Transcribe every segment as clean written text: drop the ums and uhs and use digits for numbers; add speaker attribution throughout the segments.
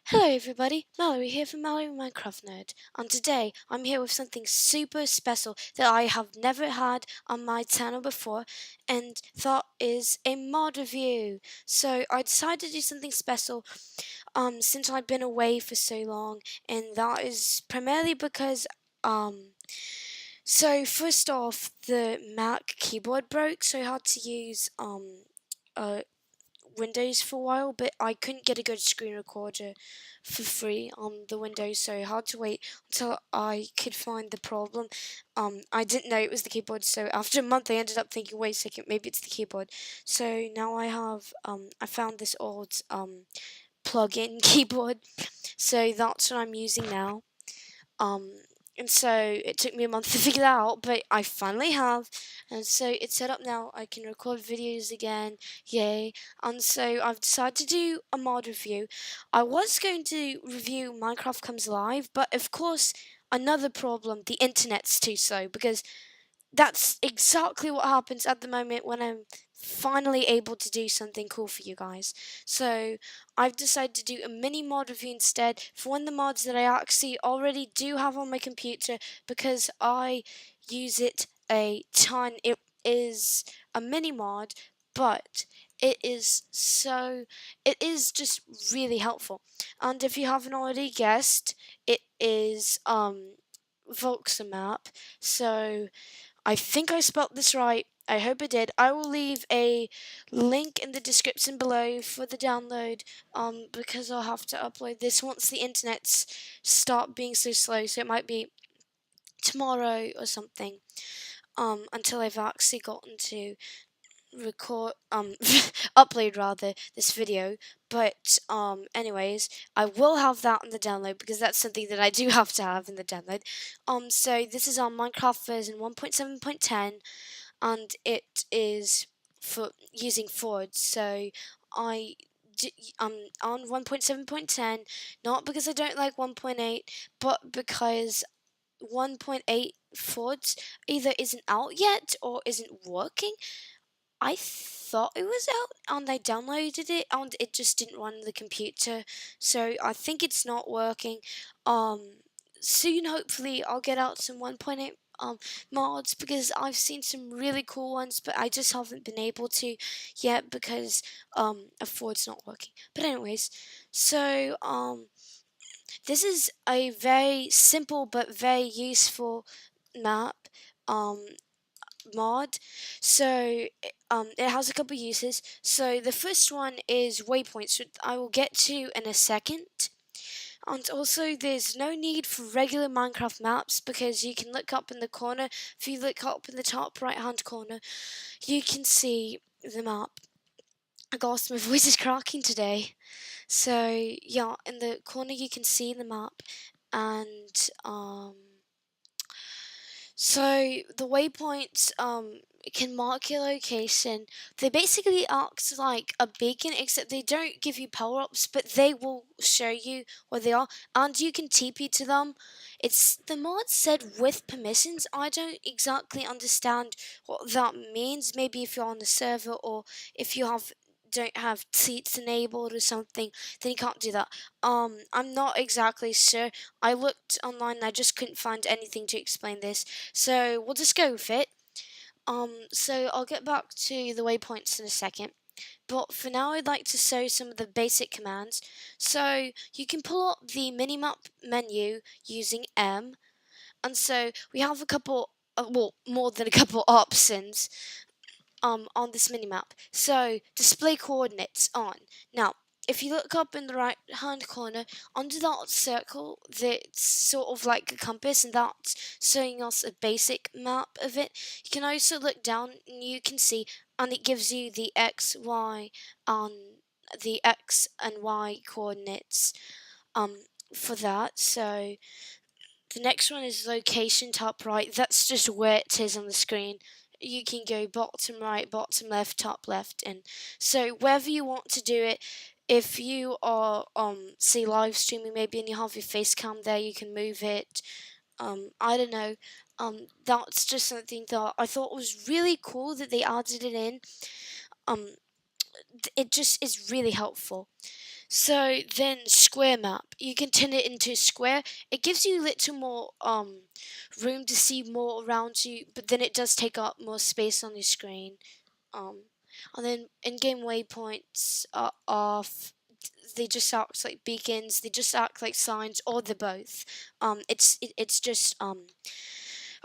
Speaker 1: Hello everybody, Mallorie here from Mallorie Minecraft Nerd, and today I'm here with something super special that I have never had on my channel before, and that is a mod review. So I decided to do something special since I've been away for so long, and that is primarily because so first off, the Mac keyboard broke, so I had to use uh Windows for a while, but I couldn't get a good screen recorder for free on the Windows, so I had to wait until I could find the problem. I didn't know it was the keyboard, so after a month I ended up thinking, wait a second, maybe it's the keyboard. So now I found this old plug-in keyboard, so that's what I'm using now. Um, and so it took me a month to figure that out, but I finally have. And so it's set up now. I can record videos again. Yay. And so I've decided to do a mod review. I was going to review Minecraft Comes Alive, but of course, another problem, the internet's too slow because that's exactly what happens at the moment when I'm finally able to do something cool for you guys. So I've decided to do a mini mod review instead for one of the mods that I actually already do have on my computer because I use it a ton. It is a mini mod, but it is just really helpful. And if you haven't already guessed, it is VoxelMap. So I think I spelt this right. I hope I did. I will leave a link in the description below for the download because I'll have to upload this once the internet's stop being so slow, so it might be tomorrow or something until I've actually gotten to record upload rather this video. But anyways, I will have that on the download because that's something that I do have to have in the download. So this is on Minecraft version 1.7.10, and it is for using Ford. So I on 1.7.10, not because I don't like 1.8, but because 1.8 Fords either isn't out yet or isn't working. I thought it was out and I downloaded it and it just didn't run the computer. So I think it's not working. Soon hopefully I'll get out some 1.8 mods because I've seen some really cool ones, but I just haven't been able to yet because a Ford's not working. But anyways, so this is a very simple but very useful map. Um mod. So it has a couple uses. So the first one is waypoints, which I will get to in a second. And also, there's no need for regular Minecraft maps because you can look up in the corner. If you look up in the top right hand corner, you can see the map. Gosh, my voice is cracking today. So yeah, in the corner you can see the map, and so the waypoints can mark your location. They basically act like a beacon, except they don't give you power ups, but they will show you where they are, and you can TP to them. It's the mod said with permissions. I don't exactly understand what that means. Maybe if you're on the server or if you don't have cheats enabled or something, then you can't do that. I'm not exactly sure. I looked online and I just couldn't find anything to explain this. So we'll just go with it. So I'll get back to the waypoints in a second. But for now, I'd like to show some of the basic commands. So you can pull up the minimap menu using M. And so we have a couple, well, more than a couple options on this minimap. So display coordinates on. Now, if you look up in the right hand corner, under that circle that's sort of like a compass and that's showing us a basic map of it, you can also look down and you can see, and it gives you the X, Y, the X and Y coordinates for that. So the next one is location top right. That's just where it is on the screen. You can go bottom right, bottom left, top left, and so wherever you want to do it. If you are say live streaming maybe and you have your face cam there, you can move it. I don't know. That's just something that I thought was really cool that they added it in. Um, it just is really helpful. So then square map, you can turn it into a square. It gives you a little more room to see more around you, but then it does take up more space on your screen. Um, and then in-game waypoints are off. They just act like beacons. They just act like signs, or they're both. It's just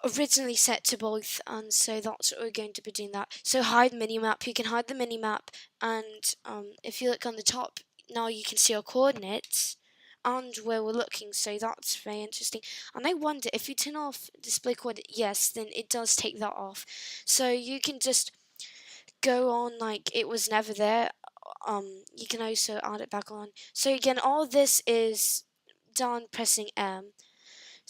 Speaker 1: originally set to both, and so that's what we're going to be doing that. So hide minimap, you can hide the minimap, and if you look on the top, now you can see our coordinates and where we're looking, so that's very interesting. And I wonder if you turn off display coordinate, yes, then it does take that off. So you can just go on like it was never there. You can also add it back on. So again, all this is done pressing M.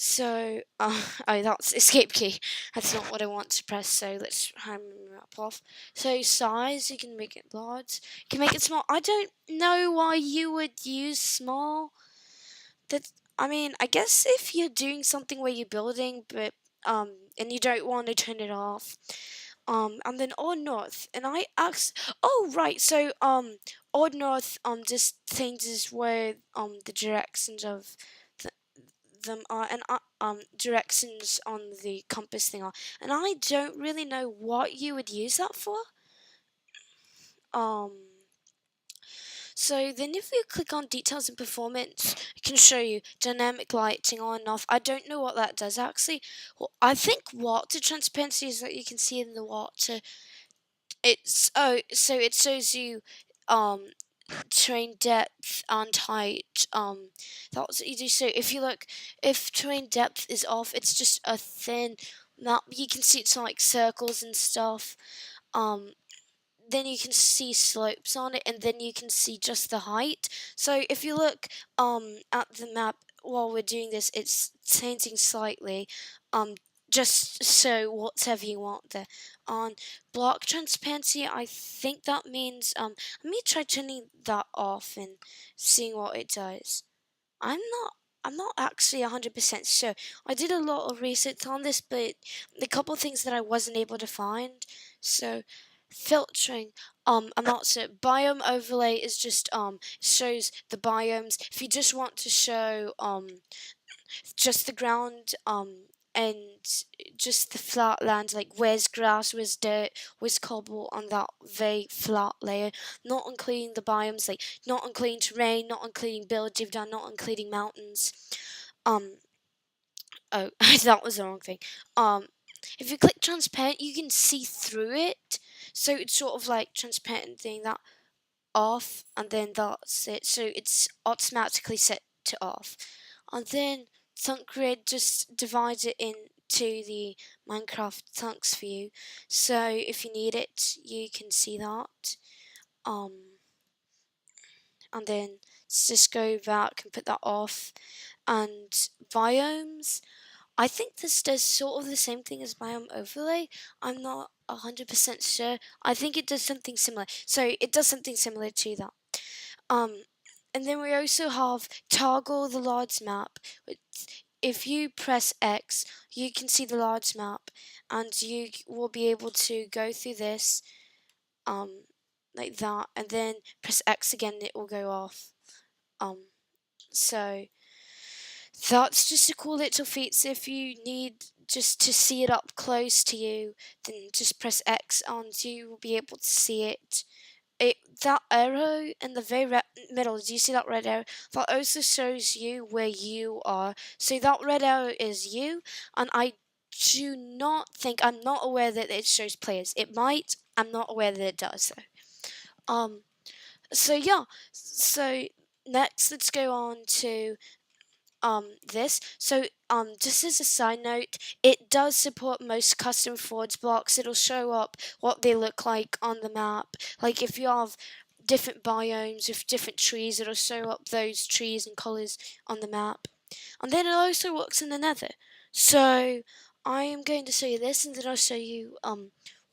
Speaker 1: So, oh, that's escape key. That's not what I want to press, so let's hammer up off. So, size, you can make it large. You can make it small. I don't know why you would use small. That, I mean, I guess if you're doing something where you're building, but, and you don't want to turn it off. And then odd north, and I asked, oh, right, so, odd north, just changes where, the directions of them are, and directions on the compass thing are, and I don't really know what you would use that for. um so then if you click on details and performance, it can show you dynamic lighting on and off. I don't know what that does actually. Well, I think water transparency is that you can see in the water. It's, oh, so it shows you um terrain depth and height. That's what you do. So if you look, if terrain depth is off, it's just a thin map. You can see it's like circles and stuff. Um, then you can see slopes on it, and then you can see just the height. So if you look at the map while we're doing this, it's changing slightly. Um, just so whatever you want there. On block transparency, I think that means let me try turning that off and seeing what it does. I'm not I'm not actually 100% sure. I did a lot of research on this, but a couple of things that I wasn't able to find. So filtering, I'm not sure. Biome overlay is just shows the biomes. If you just want to show just the ground and just the flat land, like where's grass, where's dirt, where's cobble on that very flat layer, not including the biomes, like not including terrain, not including builds you've done, not including mountains. um oh, that was the wrong thing. If you click transparent, you can see through it, so it's sort of like transparent thing that off, and then that's it, so it's automatically set to off. And then chunk grid just divides it into the Minecraft chunks for you, so if you need it you can see that. um and then just go back and put that off. And biomes, I think this does sort of the same thing as biome overlay. I'm not 100% sure. I think it does something similar. So it does something similar to that. Um, and then we also have toggle the large map. If you press X, you can see the large map, and you will be able to go through this, like that, and then press X again, it will go off. So that's just a cool little feature. If you need just to see it up close to you, then just press X and you will be able to see it. That arrow in the very middle, do you see that red arrow? That also shows you where you are. So that red arrow is you, and I do not think, I'm not aware that it shows players. It might, I'm not aware that it does though. So yeah, so next let's go on to this. So just as a side note, it does support most custom forge blocks. It'll show up what they look like on the map. Like if you have different biomes with different trees, it'll show up those trees and colours on the map. And then it also works in the nether. So I am going to show you this, and then I'll show you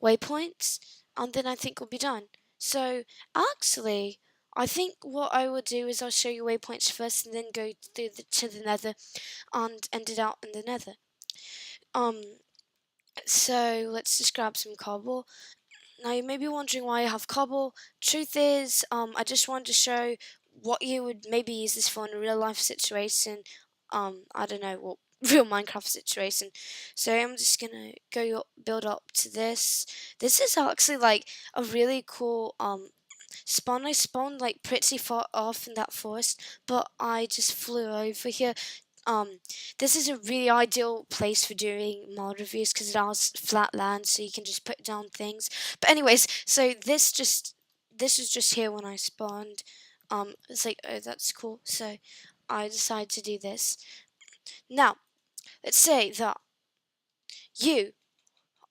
Speaker 1: waypoints, and then I think we'll be done. So actually, I think what I will do is I'll show you waypoints first, and then go to the nether and end it out in the nether. Um, so let's just grab some cobble. Now you may be wondering why I have cobble. Truth is, I just wanted to show what you would maybe use this for in a real life situation. I don't know what real Minecraft situation. So I'm just gonna go build up to this. This is actually like a really cool spawn. I spawned like pretty far off in that forest, but I just flew over here. Um, this is a really ideal place for doing mod reviews because it has flat land, so you can just put down things. But anyways, so this was just here when I spawned. It's like, oh, that's cool. So I decided to do this. Now, let's say that you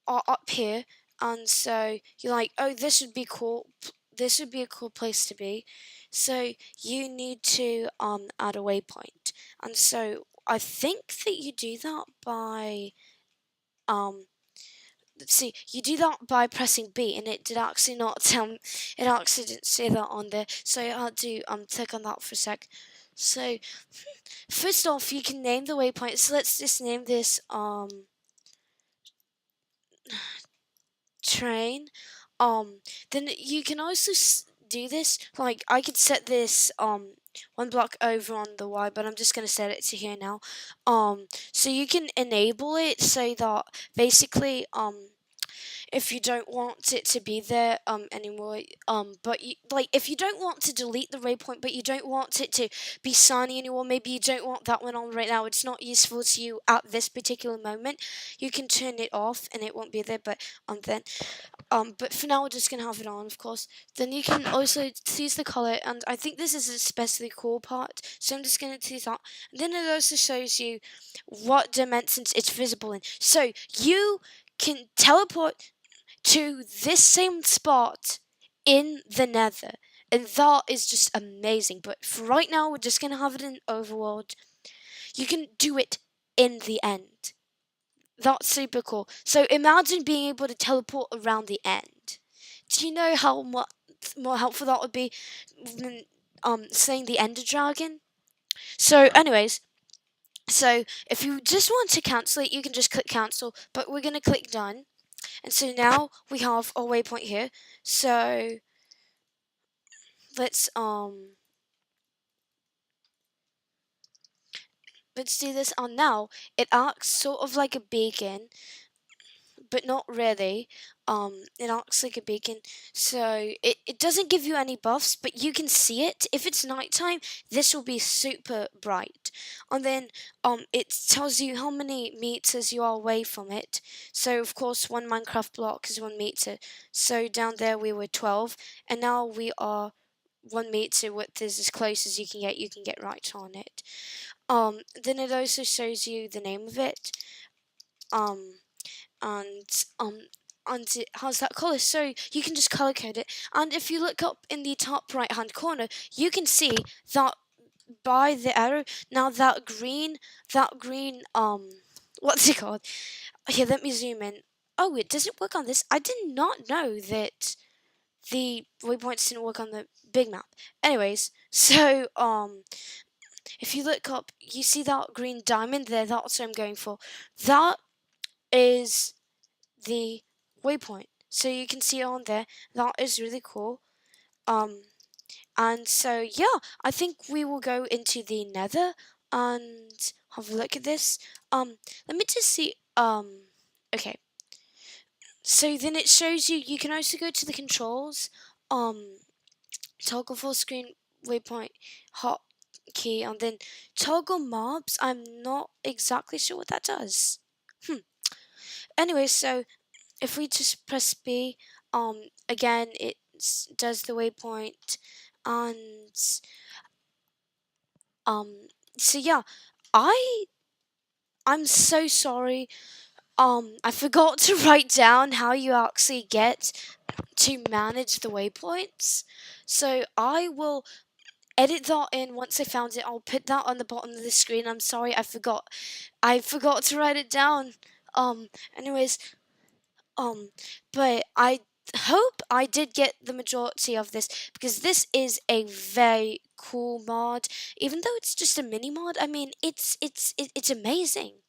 Speaker 1: are up here, and so you're like, oh, this would be cool. This would be a cool place to be. So you need to add a waypoint, and so I think that you do that by um. Let's see, you do that by pressing B, and it did actually not tell me, it actually didn't say that on there, so I had to click on that for a sec. So first off, you can name the waypoint. So let's just name this train. Then you can also do this. Like I could set this one block over on the Y, but I'm just gonna set it to here now. So you can enable it so that basically if you don't want it to be there anymore, but you, like if you don't want to delete the waypoint, but you don't want it to be sunny anymore, maybe you don't want that one on right now, it's not useful to you at this particular moment, you can turn it off and it won't be there. But for now we're just gonna have it on, of course. Then you can also choose the color, and I think this is especially cool part, so I'm just gonna choose that. And then it also shows you what dimensions it's visible in, so you can teleport to this same spot in the nether. And that is just amazing. But for right now, we're just going to have it in overworld. You can do it in the end. That's super cool. So imagine being able to teleport around the end. Do you know how much more helpful that would be than slaying the Ender Dragon? So, anyways, so if you just want to cancel it, you can just click cancel. But we're going to click done. And so now we have our waypoint here. So let's do this. And now it acts sort of like a beacon, but not really. It acts like a beacon, so it doesn't give you any buffs, but you can see it. If it's nighttime, this will be super bright. And then it tells you how many meters you are away from it. So of course, one Minecraft block is 1 meter. So down there we were 12, and now we are 1 meter, width is as close as you can get. You can get right on it. Then it also shows you the name of it. And and it has that color, so you can just color code it. And if you look up in the top right hand corner, you can see that by the arrow, now that green what's it called? Here, let me zoom in. Oh, it doesn't work on this. I did not know that the waypoints didn't work on the big map. Anyways, so if you look up, you see that green diamond there. That's what I'm going for. That is the waypoint. So you can see it on there. That is really cool. And so yeah, I think we will go into the nether and have a look at this. Let me just see. Okay. So then it shows you. You can also go to the controls. Toggle full screen waypoint hot key, and then toggle mobs. I'm not exactly sure what that does. Anyway, so if we just press B, again it does the waypoint, and so yeah, I'm so sorry. I forgot to write down how you actually get to manage the waypoints. So I will edit that in once I found it. I'll put that on the bottom of the screen. I'm sorry, I forgot. I forgot to write it down. Anyways, but I hope I did get the majority of this, because this is a very cool mod. Even though it's just a mini mod, I mean, it's amazing.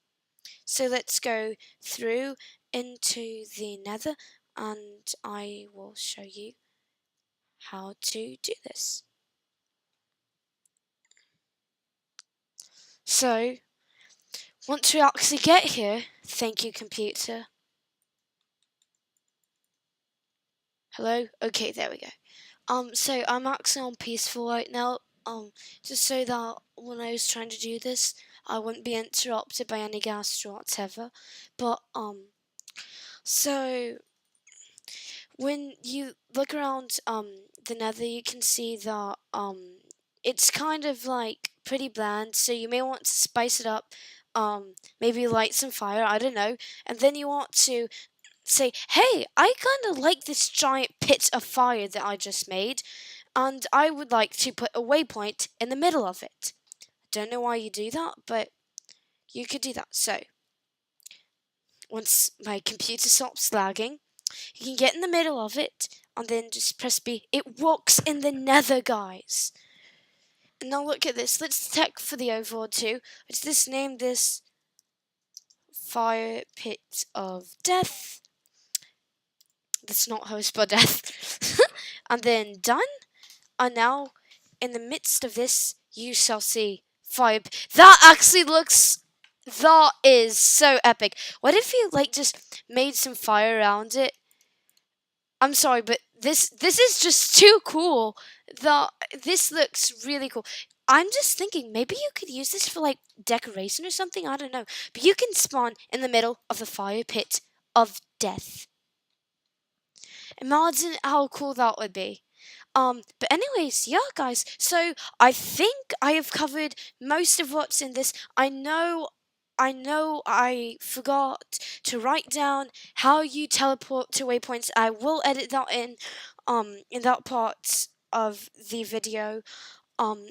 Speaker 1: So let's go through into the nether, and I will show you how to do this. So, once we actually get here, thank you, computer. Hello? Okay, there we go. So I'm actually on peaceful right now, just so that when I was trying to do this, I wouldn't be interrupted by any gas or whatever. But, so when you look around, the nether, you can see that, it's kind of like pretty bland, so you may want to spice it up, maybe light some fire, I don't know, and then you want to say, hey, I kind of like this giant pit of fire that I just made, and I would like to put a waypoint in the middle of it. Don't know why you do that, but you could do that. So, once my computer stops lagging, you can get in the middle of it, and then just press B. It works in the nether, guys. And now look at this. Let's check for the overworld too. Let's just name this Fire Pit of Death. That's not host for death. And then done. And now, in the midst of this, you shall see fire. That actually looks. That is so epic. What if you like just made some fire around it? I'm sorry, but this is just too cool. This looks really cool. I'm just thinking maybe you could use this for like decoration or something. I don't know, but you can spawn in the middle of the fire pit of death. Imagine how cool that would be. But anyways, yeah, guys. So I think I have covered most of what's in this. I forgot to write down how you teleport to waypoints. I will edit that in that part of the video, um,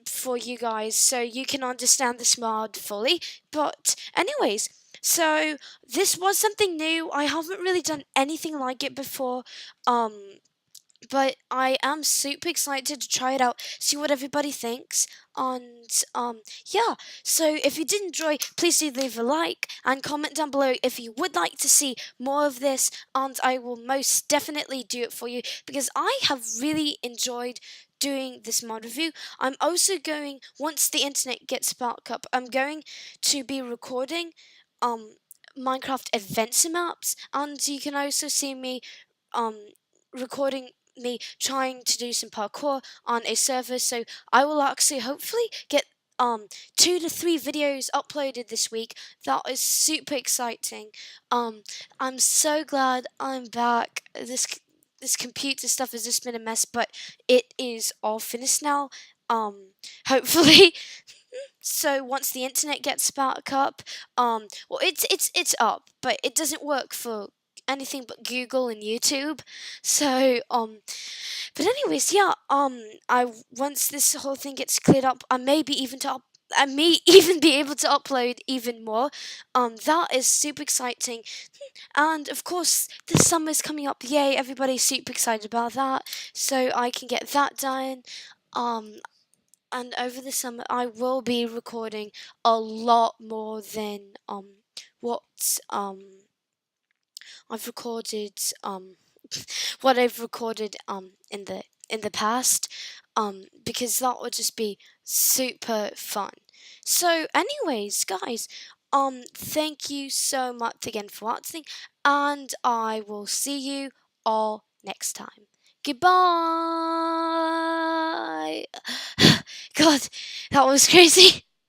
Speaker 1: for you guys, so you can understand this mod fully. But anyways, so this was something new. I haven't really done anything like it before. But I am super excited to try it out, see what everybody thinks, and yeah. So if you did enjoy, please do leave a like and comment down below if you would like to see more of this, and I will most definitely do it for you because I have really enjoyed doing this mod review. I'm also going, once the internet gets back up, I'm going to be recording Minecraft events and maps, and you can also see me um recording me trying to do some parkour on a server. So I will actually hopefully get 2 to 3 videos uploaded this week. That is super exciting. I'm so glad I'm back. This computer stuff has just been a mess, but it is all finished now. Hopefully. So once the internet gets back up, well, it's up, but it doesn't work for anything but Google and YouTube. So but anyways, yeah, I once this whole thing gets cleared up, I may even be able to upload even more. That is super exciting. And of course, the summer's coming up. Yay, everybody's super excited about that. So I can get that done. Um, and over the summer, I will be recording a lot more than what I've recorded what I've recorded in the past, because that would just be super fun. So anyways, guys, thank you so much again for watching, and I will see you all next time. Goodbye. God, that was crazy.